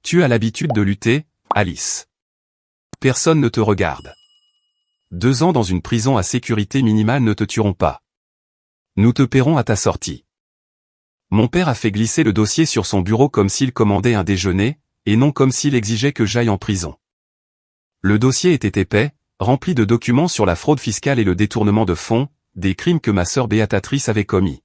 Tu as l'habitude de lutter, Alice. Personne ne te regarde. 2 ans dans une prison à sécurité minimale ne te tueront pas. Nous te paierons à ta sortie. Mon père a fait glisser le dossier sur son bureau comme s'il commandait un déjeuner, et non comme s'il exigeait que j'aille en prison. Le dossier était épais, rempli de documents sur la fraude fiscale et le détournement de fonds, des crimes que ma sœur Béatrice avait commis.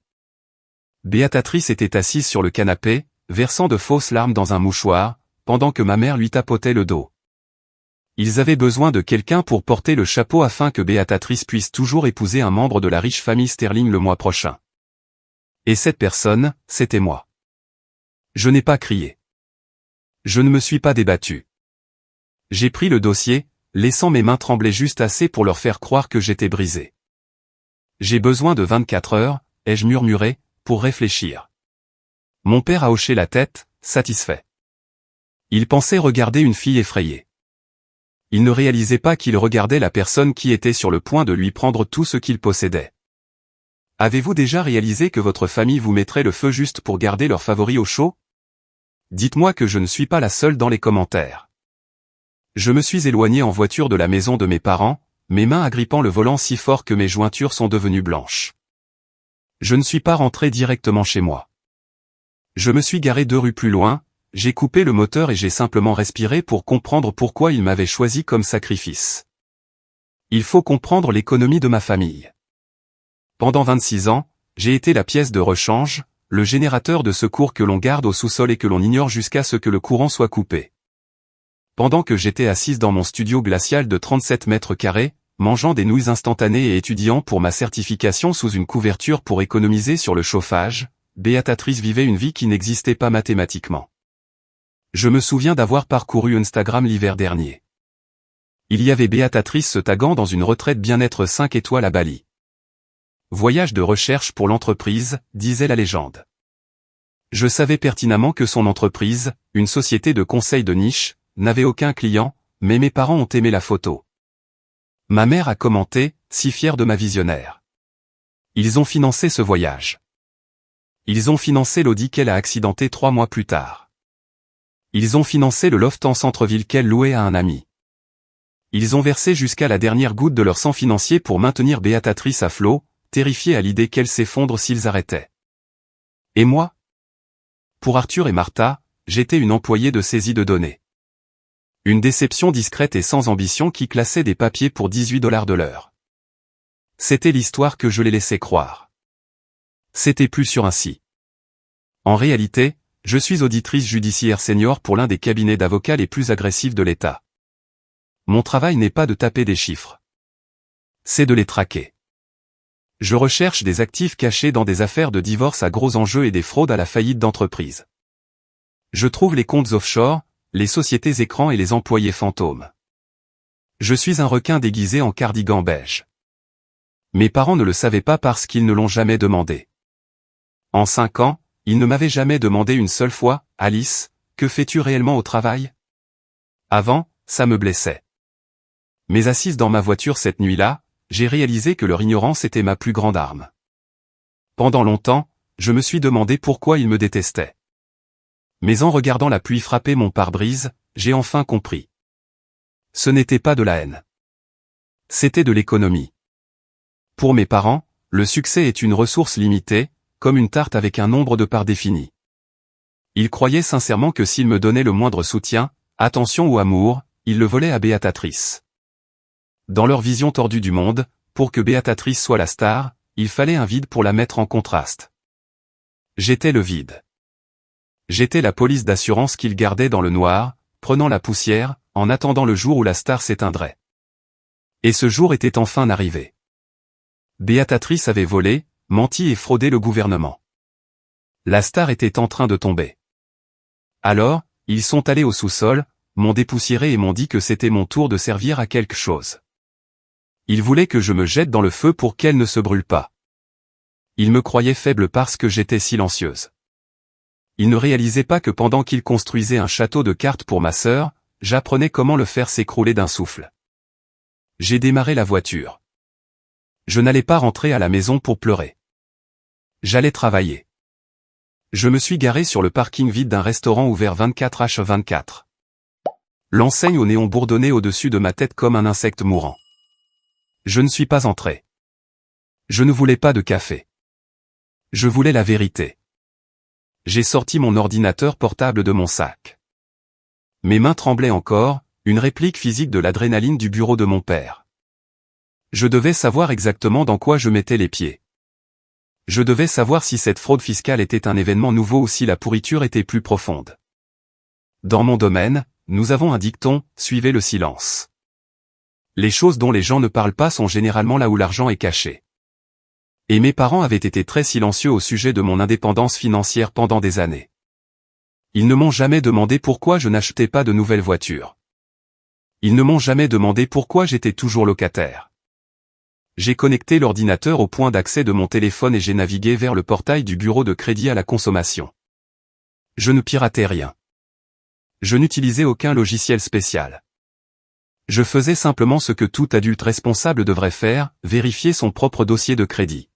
Béatrice était assise sur le canapé, versant de fausses larmes dans un mouchoir, pendant que ma mère lui tapotait le dos. Ils avaient besoin de quelqu'un pour porter le chapeau afin que Béatrice puisse toujours épouser un membre de la riche famille Sterling le mois prochain. Et cette personne, c'était moi. Je n'ai pas crié. Je ne me suis pas débattu. J'ai pris le dossier, laissant mes mains trembler juste assez pour leur faire croire que j'étais brisé. J'ai besoin de 24 heures, ai-je murmuré, pour réfléchir. Mon père a hoché la tête, satisfait. Il pensait regarder une fille effrayée. Il ne réalisait pas qu'il regardait la personne qui était sur le point de lui prendre tout ce qu'il possédait. Avez-vous déjà réalisé que votre famille vous mettrait le feu juste pour garder leurs favoris au chaud? Dites-moi que je ne suis pas la seule dans les commentaires. Je me suis éloigné en voiture de la maison de mes parents, mes mains agrippant le volant si fort que mes jointures sont devenues blanches. Je ne suis pas rentré directement chez moi. Je me suis garé 2 rues plus loin, j'ai coupé le moteur et j'ai simplement respiré pour comprendre pourquoi il m'avait choisi comme sacrifice. Il faut comprendre l'économie de ma famille. Pendant 26 ans, j'ai été la pièce de rechange, le générateur de secours que l'on garde au sous-sol et que l'on ignore jusqu'à ce que le courant soit coupé. Pendant que j'étais assise dans mon studio glacial de 37 mètres carrés, mangeant des nouilles instantanées et étudiant pour ma certification sous une couverture pour économiser sur le chauffage, Béatrice vivait une vie qui n'existait pas mathématiquement. Je me souviens d'avoir parcouru Instagram l'hiver dernier. Il y avait Béatrice se taguant dans une retraite bien-être 5 étoiles à Bali. Voyage de recherche pour l'entreprise, disait la légende. Je savais pertinemment que son entreprise, une société de conseil de niche, n'avait aucun client, mais mes parents ont aimé la photo. Ma mère a commenté, si fière de ma visionnaire. Ils ont financé ce voyage. Ils ont financé l'Audi qu'elle a accidenté 3 mois plus tard. Ils ont financé le loft en centre-ville qu'elle louait à un ami. Ils ont versé jusqu'à la dernière goutte de leur sang financier pour maintenir Béatrice à flot, terrifiée à l'idée qu'elle s'effondre s'ils arrêtaient. Et moi? Pour Arthur et Martha, j'étais une employée de saisie de données. Une déception discrète et sans ambition qui classait des papiers pour 18 $ de l'heure. C'était l'histoire que je les laissais croire. C'était plus sûr ainsi. En réalité, je suis auditrice judiciaire senior pour l'un des cabinets d'avocats les plus agressifs de l'État. Mon travail n'est pas de taper des chiffres. C'est de les traquer. Je recherche des actifs cachés dans des affaires de divorce à gros enjeux et des fraudes à la faillite d'entreprise. Je trouve les comptes offshore, les sociétés écrans et les employés fantômes. Je suis un requin déguisé en cardigan beige. Mes parents ne le savaient pas parce qu'ils ne l'ont jamais demandé. En 5 ans, ils ne m'avaient jamais demandé une seule fois, « Alice, que fais-tu réellement au travail ?» Avant, ça me blessait. Mais assise dans ma voiture cette nuit-là, j'ai réalisé que leur ignorance était ma plus grande arme. Pendant longtemps, je me suis demandé pourquoi ils me détestaient. Mais en regardant la pluie frapper mon pare-brise, j'ai enfin compris. Ce n'était pas de la haine. C'était de l'économie. Pour mes parents, le succès est une ressource limitée, comme une tarte avec un nombre de parts défini. Ils croyaient sincèrement que s'ils me donnaient le moindre soutien, attention ou amour, ils le volaient à Béatrice. Dans leur vision tordue du monde, pour que Béatrice soit la star, il fallait un vide pour la mettre en contraste. J'étais le vide. J'étais la police d'assurance qu'ils gardaient dans le noir, prenant la poussière, en attendant le jour où la star s'éteindrait. Et ce jour était enfin arrivé. Béatrice avait volé, menti et fraudé le gouvernement. La star était en train de tomber. Alors, ils sont allés au sous-sol, m'ont dépoussiéré et m'ont dit que c'était mon tour de servir à quelque chose. Ils voulaient que je me jette dans le feu pour qu'elle ne se brûle pas. Ils me croyaient faible parce que j'étais silencieuse. Ils ne réalisaient pas que pendant qu'ils construisaient un château de cartes pour ma sœur, j'apprenais comment le faire s'écrouler d'un souffle. J'ai démarré la voiture. Je n'allais pas rentrer à la maison pour pleurer. J'allais travailler. Je me suis garé sur le parking vide d'un restaurant ouvert 24h24. L'enseigne au néon bourdonnait au-dessus de ma tête comme un insecte mourant. Je ne suis pas entré. Je ne voulais pas de café. Je voulais la vérité. J'ai sorti mon ordinateur portable de mon sac. Mes mains tremblaient encore, une réplique physique de l'adrénaline du bureau de mon père. Je devais savoir exactement dans quoi je mettais les pieds. Je devais savoir si cette fraude fiscale était un événement nouveau ou si la pourriture était plus profonde. Dans mon domaine, nous avons un dicton, suivez le silence. Les choses dont les gens ne parlent pas sont généralement là où l'argent est caché. Et mes parents avaient été très silencieux au sujet de mon indépendance financière pendant des années. Ils ne m'ont jamais demandé pourquoi je n'achetais pas de nouvelles voitures. Ils ne m'ont jamais demandé pourquoi j'étais toujours locataire. J'ai connecté l'ordinateur au point d'accès de mon téléphone et j'ai navigué vers le portail du bureau de crédit à la consommation. Je ne piratais rien. Je n'utilisais aucun logiciel spécial. Je faisais simplement ce que tout adulte responsable devrait faire, vérifier son propre dossier de crédit.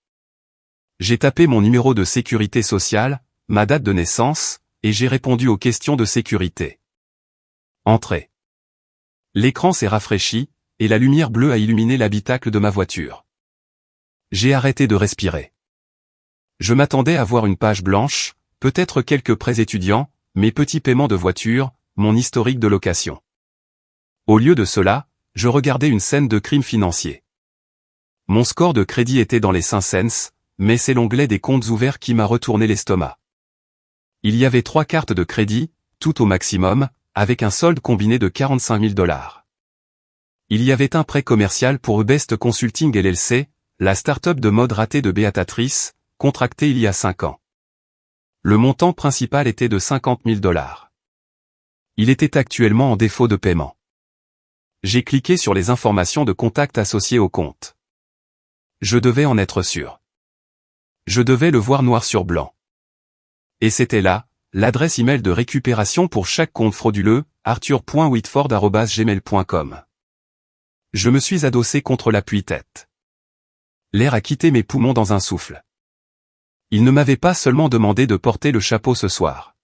J'ai tapé mon numéro de sécurité sociale, ma date de naissance, et j'ai répondu aux questions de sécurité. Entrée. L'écran s'est rafraîchi, et la lumière bleue a illuminé l'habitacle de ma voiture. J'ai arrêté de respirer. Je m'attendais à voir une page blanche, peut-être quelques prêts étudiants, mes petits paiements de voiture, mon historique de location. Au lieu de cela, je regardais une scène de crime financier. Mon score de crédit était dans les 5 cents, mais c'est l'onglet des comptes ouverts qui m'a retourné l'estomac. Il y avait 3 cartes de crédit, tout au maximum, avec un solde combiné de 45 000 $. Il y avait un prêt commercial pour Best Consulting LLC, la start-up de mode ratée de Béatrice, contracté il y a 5 ans. Le montant principal était de 50 000 $. Il était actuellement en défaut de paiement. J'ai cliqué sur les informations de contact associées au compte. Je devais en être sûr. Je devais le voir noir sur blanc. Et c'était là, l'adresse email de récupération pour chaque compte frauduleux, arthur.whitford@gmail.com. Je me suis adossé contre l'appui-tête. L'air a quitté mes poumons dans un souffle. Ils ne m'avaient pas seulement demandé de porter le chapeau ce soir.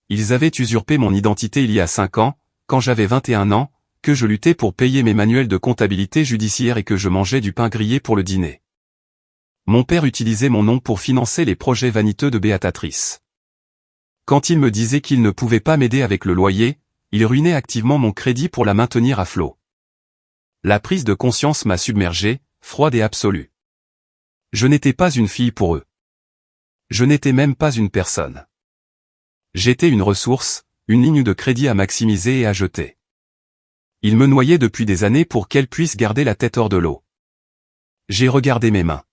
Ils avaient usurpé mon identité il y a 5 ans, quand j'avais 21 ans, que je luttais pour payer mes manuels de comptabilité judiciaire et que je mangeais du pain grillé pour le dîner. Mon père utilisait mon nom pour financer les projets vaniteux de Béatrice. Quand il me disait qu'il ne pouvait pas m'aider avec le loyer, il ruinait activement mon crédit pour la maintenir à flot. La prise de conscience m'a submergé, froide et absolue. Je n'étais pas une fille pour eux. Je n'étais même pas une personne. J'étais une ressource, une ligne de crédit à maximiser et à jeter. Ils me noyaient depuis des années pour qu'elles puissent garder la tête hors de l'eau. J'ai regardé mes mains.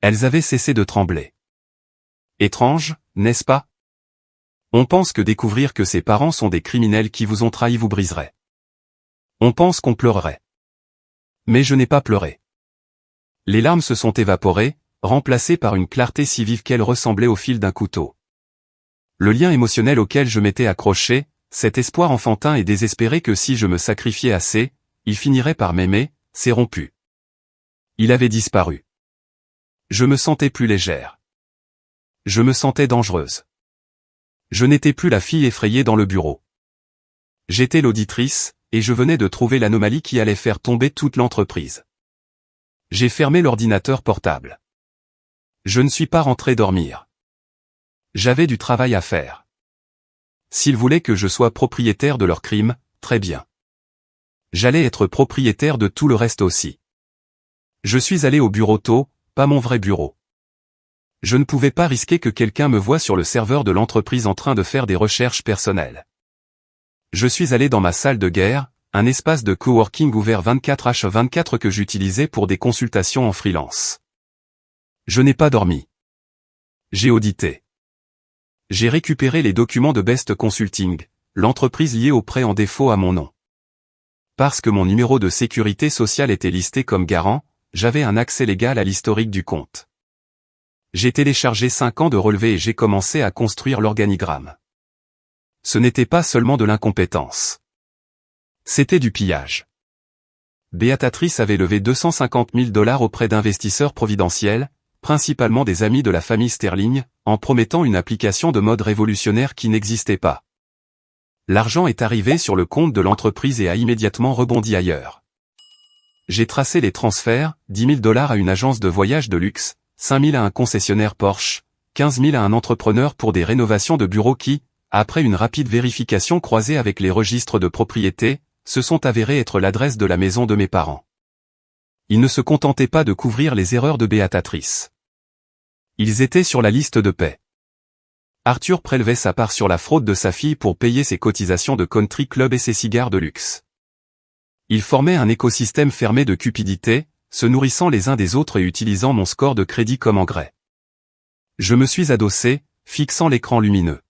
Elles avaient cessé de trembler. Étrange, n'est-ce pas? On pense que découvrir que ses parents sont des criminels qui vous ont trahi vous briserait. On pense qu'on pleurerait. Mais je n'ai pas pleuré. Les larmes se sont évaporées, remplacées par une clarté si vive qu'elle ressemblait au fil d'un couteau. Le lien émotionnel auquel je m'étais accroché, cet espoir enfantin et désespéré que si je me sacrifiais assez, il finirait par m'aimer, s'est rompu. Il avait disparu. Je me sentais plus légère. Je me sentais dangereuse. Je n'étais plus la fille effrayée dans le bureau. J'étais l'auditrice, et je venais de trouver l'anomalie qui allait faire tomber toute l'entreprise. J'ai fermé l'ordinateur portable. Je ne suis pas rentré dormir. J'avais du travail à faire. S'ils voulaient que je sois propriétaire de leur crime, très bien. J'allais être propriétaire de tout le reste aussi. Je suis allé au bureau tôt, pas mon vrai bureau. Je ne pouvais pas risquer que quelqu'un me voie sur le serveur de l'entreprise en train de faire des recherches personnelles. Je suis allé dans ma salle de guerre, un espace de coworking ouvert 24h24 que j'utilisais pour des consultations en freelance. Je n'ai pas dormi. J'ai audité. J'ai récupéré les documents de Best Consulting, l'entreprise liée au prêt en défaut à mon nom. Parce que mon numéro de sécurité sociale était listé comme garant, j'avais un accès légal à l'historique du compte. J'ai téléchargé 5 ans de relevés et j'ai commencé à construire l'organigramme. Ce n'était pas seulement de l'incompétence. C'était du pillage. Béatrice avait levé 250 000 $ auprès d'investisseurs providentiels, principalement des amis de la famille Sterling, en promettant une application de mode révolutionnaire qui n'existait pas. L'argent est arrivé sur le compte de l'entreprise et a immédiatement rebondi ailleurs. J'ai tracé les transferts, 10 000 $ à une agence de voyage de luxe, 5 000 à un concessionnaire Porsche, 15 000 à un entrepreneur pour des rénovations de bureaux qui, après une rapide vérification croisée avec les registres de propriété, se sont avérés être l'adresse de la maison de mes parents. Ils ne se contentaient pas de couvrir les erreurs de Béatatrice. Ils étaient sur la liste de paie. Arthur prélevait sa part sur la fraude de sa fille pour payer ses cotisations de country club et ses cigares de luxe. Ils formaient un écosystème fermé de cupidité, se nourrissant les uns des autres et utilisant mon score de crédit comme engrais. Je me suis adossé, fixant l'écran lumineux.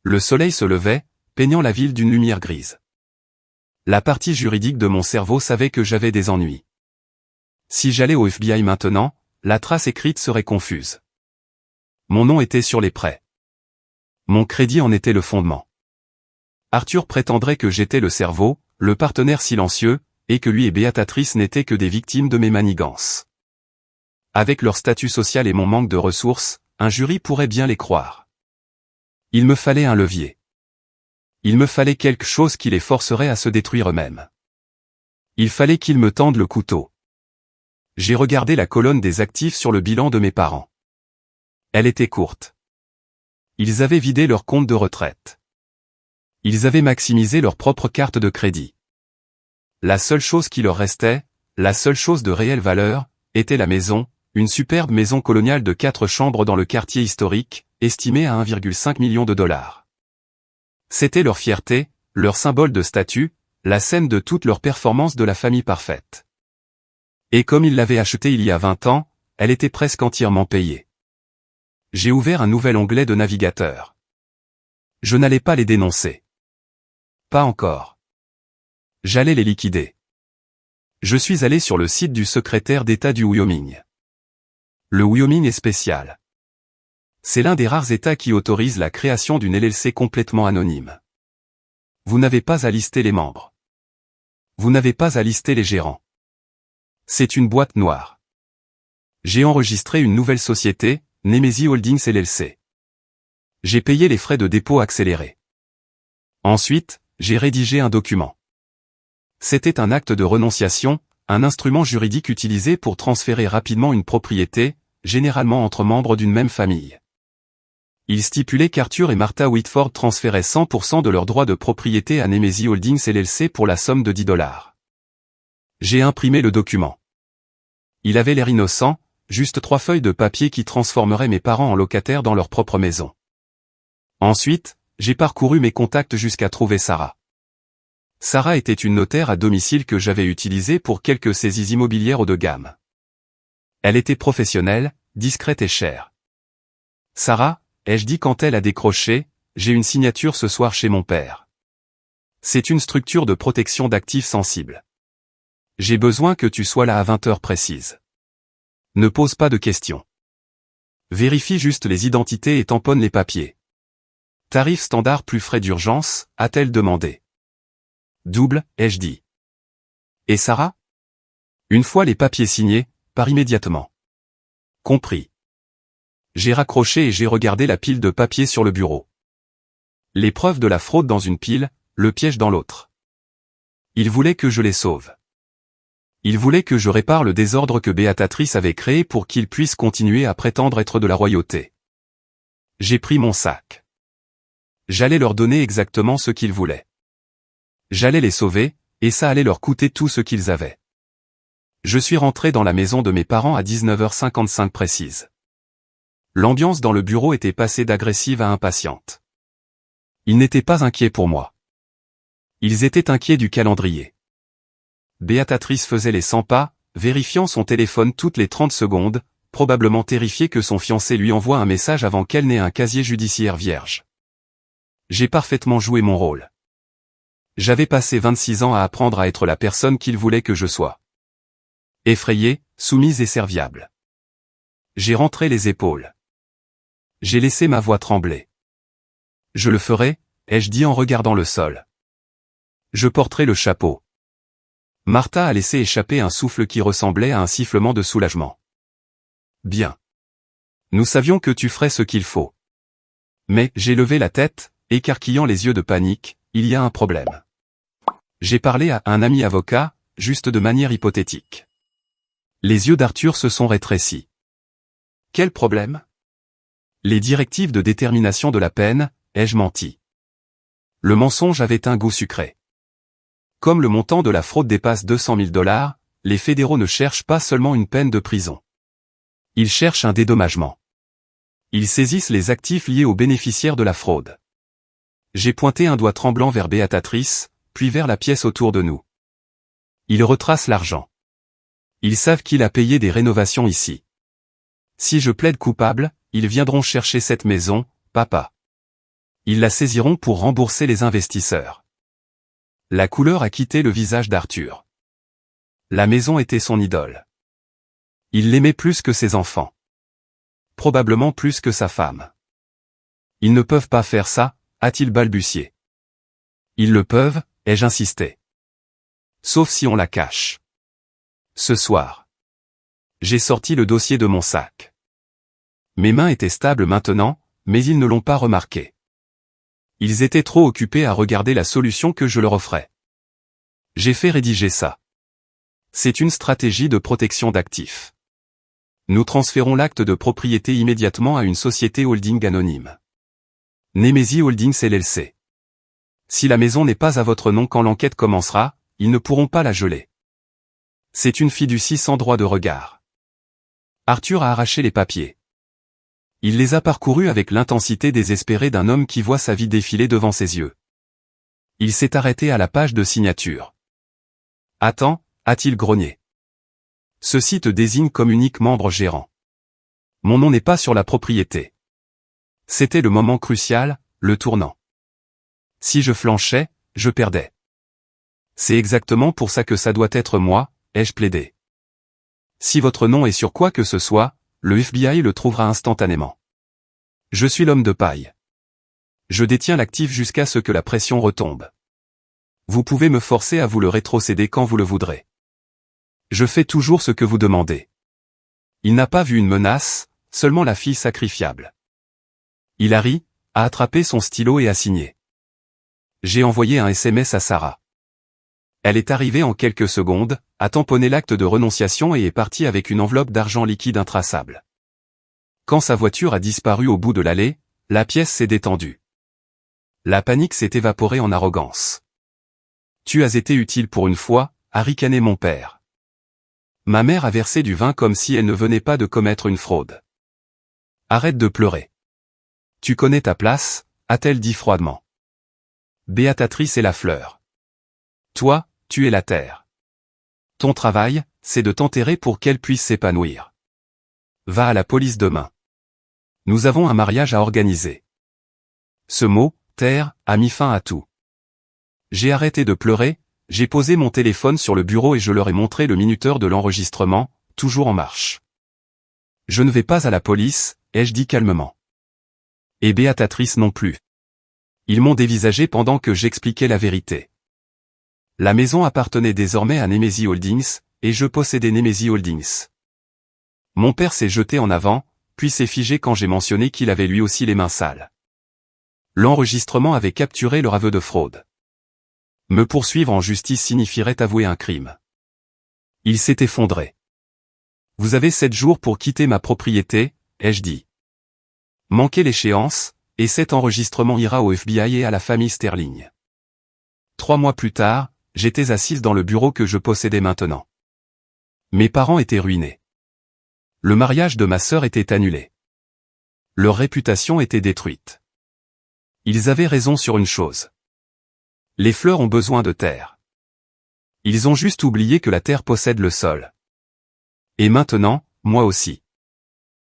Le soleil se levait, peignant la ville d'une lumière grise. La partie juridique de mon cerveau savait que j'avais des ennuis. Si j'allais au FBI maintenant, la trace écrite serait confuse. Mon nom était sur les prêts. Mon crédit en était le fondement. Arthur prétendrait que j'étais le cerveau, le partenaire silencieux, et que lui et Béatatrice n'étaient que des victimes de mes manigances. Avec leur statut social et mon manque de ressources, un jury pourrait bien les croire. Il me fallait un levier. Il me fallait quelque chose qui les forcerait à se détruire eux-mêmes. Il fallait qu'ils me tendent le couteau. J'ai regardé la colonne des actifs sur le bilan de mes parents. Elle était courte. Ils avaient vidé leur compte de retraite. Ils avaient maximisé leur propre carte de crédit. La seule chose qui leur restait, la seule chose de réelle valeur, était la maison, une superbe maison coloniale de 4 chambres dans le quartier historique, estimée à 1,5 million de $. C'était leur fierté, leur symbole de statut, la scène de toutes leurs performances de la famille parfaite. Et comme ils l'avaient achetée il y a 20 ans, elle était presque entièrement payée. J'ai ouvert un nouvel onglet de navigateur. Je n'allais pas les dénoncer. Pas encore. J'allais les liquider. Je suis allé sur le site du secrétaire d'État du Wyoming. Le Wyoming est spécial. C'est l'un des rares États qui autorise la création d'une LLC complètement anonyme. Vous n'avez pas à lister les membres. Vous n'avez pas à lister les gérants. C'est une boîte noire. J'ai enregistré une nouvelle société, Nemesis Holdings LLC. J'ai payé les frais de dépôt accélérés. Ensuite, j'ai rédigé un document. C'était un acte de renonciation, un instrument juridique utilisé pour transférer rapidement une propriété, généralement entre membres d'une même famille. Il stipulait qu'Arthur et Martha Whitford transféraient 100% de leurs droits de propriété à Nemesis Holdings LLC pour la somme de $10. J'ai imprimé le document. Il avait l'air innocent, juste 3 feuilles de papier qui transformeraient mes parents en locataires dans leur propre maison. Ensuite, j'ai parcouru mes contacts jusqu'à trouver Sarah. Sarah était une notaire à domicile que j'avais utilisée pour quelques saisies immobilières haut de gamme. Elle était professionnelle, discrète et chère. Sarah, ai-je dit quand elle a décroché, j'ai une signature ce soir chez mon père. C'est une structure de protection d'actifs sensibles. J'ai besoin que tu sois là à 20 heures précises. Ne pose pas de questions. Vérifie juste les identités et tamponne les papiers. Tarif standard plus frais d'urgence, a-t-elle demandé. Double, ai-je dit. Et Sarah? Une fois les papiers signés, pars immédiatement. Compris. J'ai raccroché et j'ai regardé la pile de papier sur le bureau. Les preuves de la fraude dans une pile, le piège dans l'autre. Il voulait que je les sauve. Il voulait que je répare le désordre que Béatatrice avait créé pour qu'ils puissent continuer à prétendre être de la royauté. J'ai pris mon sac. J'allais leur donner exactement ce qu'ils voulaient. J'allais les sauver, et ça allait leur coûter tout ce qu'ils avaient. Je suis rentré dans la maison de mes parents à 19h55 précise. L'ambiance dans le bureau était passée d'agressive à impatiente. Ils n'étaient pas inquiets pour moi. Ils étaient inquiets du calendrier. Béatatrice faisait les 100 pas, vérifiant son téléphone toutes les 30 secondes, probablement terrifiée que son fiancé lui envoie un message avant qu'elle n'ait un casier judiciaire vierge. J'ai parfaitement joué mon rôle. J'avais passé 26 ans à apprendre à être la personne qu'il voulait que je sois. Effrayée, soumise et serviable. J'ai rentré les épaules. J'ai laissé ma voix trembler. Je le ferai, ai-je dit en regardant le sol. Je porterai le chapeau. Martha a laissé échapper un souffle qui ressemblait à un sifflement de soulagement. Bien. Nous savions que tu ferais ce qu'il faut. Mais, j'ai levé la tête, écarquillant les yeux de panique, il y a un problème. J'ai parlé à un ami avocat, juste de manière hypothétique. Les yeux d'Arthur se sont rétrécis. Quel problème? Les directives de détermination de la peine, ai-je menti? Le mensonge avait un goût sucré. Comme le montant de la fraude dépasse 200 000 $, les fédéraux ne cherchent pas seulement une peine de prison. Ils cherchent un dédommagement. Ils saisissent les actifs liés aux bénéficiaires de la fraude. J'ai pointé un doigt tremblant vers Béatrice, puis vers la pièce autour de nous. Ils retracent l'argent. Ils savent qu'il a payé des rénovations ici. Si je plaide coupable, ils viendront chercher cette maison, papa. Ils la saisiront pour rembourser les investisseurs. La couleur a quitté le visage d'Arthur. La maison était son idole. Il l'aimait plus que ses enfants. Probablement plus que sa femme. Ils ne peuvent pas faire ça, a-t-il balbutié. Ils le peuvent, ai-je insisté. Sauf si on la cache. Ce soir. J'ai sorti le dossier de mon sac. Mes mains étaient stables maintenant, mais ils ne l'ont pas remarqué. Ils étaient trop occupés à regarder la solution que je leur offrais. J'ai fait rédiger ça. C'est une stratégie de protection d'actifs. Nous transférons l'acte de propriété immédiatement à une société holding anonyme. Nemesis Holdings LLC. Si la maison n'est pas à votre nom quand l'enquête commencera, ils ne pourront pas la geler. C'est une fiducie sans droit de regard. Arthur a arraché les papiers. Il les a parcourus avec l'intensité désespérée d'un homme qui voit sa vie défiler devant ses yeux. Il s'est arrêté à la page de signature. Attends, a-t-il grogné. Ceci te désigne comme unique membre gérant. Mon nom n'est pas sur la propriété. C'était le moment crucial, le tournant. Si je flanchais, je perdais. C'est exactement pour ça que ça doit être moi, ai-je plaidé. Si votre nom est sur quoi que ce soit, le FBI le trouvera instantanément. Je suis l'homme de paille. Je détiens l'actif jusqu'à ce que la pression retombe. Vous pouvez me forcer à vous le rétrocéder quand vous le voudrez. Je fais toujours ce que vous demandez. Il n'a pas vu une menace, seulement la fille sacrifiable. Il a ri, a attrapé son stylo et a signé. J'ai envoyé un SMS à Sarah. Elle est arrivée en quelques secondes, a tamponné l'acte de renonciation et est partie avec une enveloppe d'argent liquide intraçable. Quand sa voiture a disparu au bout de l'allée, la pièce s'est détendue. La panique s'est évaporée en arrogance. Tu as été utile pour une fois, a ricané mon père. Ma mère a versé du vin comme si elle ne venait pas de commettre une fraude. Arrête de pleurer. Tu connais ta place, a-t-elle dit froidement. Béatrice est la fleur. Toi, tu es la terre. Ton travail, c'est de t'enterrer pour qu'elle puisse s'épanouir. Va à la police demain. Nous avons un mariage à organiser. Ce mot, terre, a mis fin à tout. J'ai arrêté de pleurer, j'ai posé mon téléphone sur le bureau et je leur ai montré le minuteur de l'enregistrement, toujours en marche. Je ne vais pas à la police, ai-je dit calmement. Et Béatrice non plus. Ils m'ont dévisagé pendant que j'expliquais la vérité. La maison appartenait désormais à Nemesis Holdings, et je possédais Nemesis Holdings. Mon père s'est jeté en avant, puis s'est figé quand j'ai mentionné qu'il avait lui aussi les mains sales. L'enregistrement avait capturé leur aveu de fraude. Me poursuivre en justice signifierait avouer un crime. Il s'est effondré. Vous avez 7 jours pour quitter ma propriété, ai-je dit. Manquez l'échéance, et cet enregistrement ira au FBI et à la famille Sterling. 3 mois plus tard, j'étais assise dans le bureau que je possédais maintenant. Mes parents étaient ruinés. Le mariage de ma sœur était annulé. Leur réputation était détruite. Ils avaient raison sur une chose. Les fleurs ont besoin de terre. Ils ont juste oublié que la terre possède le sol. Et maintenant, moi aussi.